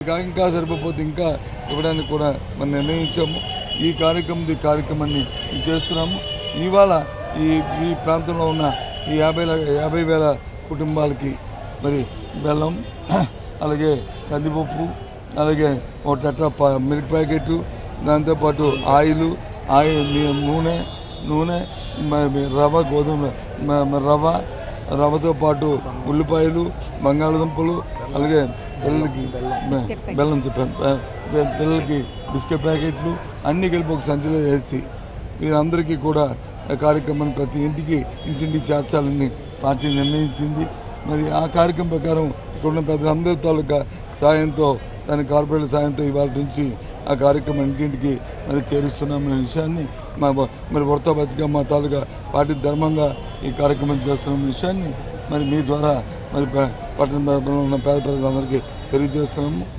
ఇంకా సరిపోతే ఇంకా ఇవ్వడానికి కూడా మనం నిర్ణయించాము. ఈ కార్యక్రమాన్ని చేస్తున్నాము. ఇవాళ ఈ ప్రాంతంలో ఉన్న ఈ 50,000 కుటుంబాలకి మరి బెల్లం, అలాగే కందిపప్పు, అలాగే ఒక టెట్రా మిల్క్ ప్యాకెట్, దాంతోపాటు ఆయిల్, నూనె, రవ్వ, గోధుమ రవ్వతో పాటు ఉల్లిపాయలు, బంగాళదుంపలు, అలాగే పిల్లలకి బెల్లం చెప్పాను, పిల్లలకి బిస్కెట్ ప్యాకెట్లు అన్నీ కలిపి ఒక సంచిలో వేసి వీరందరికీ కూడా కార్యక్రమాన్ని ప్రతి ఇంటింటికి చేర్చాలని పార్టీ నిర్ణయించింది. మరి ఆ కార్యక్రమం ప్రకారం ఇక్కడ ఉన్న పెద్దలందరి తాలూకా సాయంతో, దాని కార్పొరేట్ సాయంతో ఇవాళ నుంచి ఆ కార్యక్రమం ఇంటింటికి మరి చేరుస్తున్నామనే విషయాన్ని మరి వృత్త బతికమ్మ తాలూకా పార్టీ ధర్మంగా ఈ కార్యక్రమం చేస్తున్న విషయాన్ని మరి మీ ద్వారా మరి పట్టణ ఉన్న పేద ప్రజలందరికీ తెలియజేస్తున్నాము.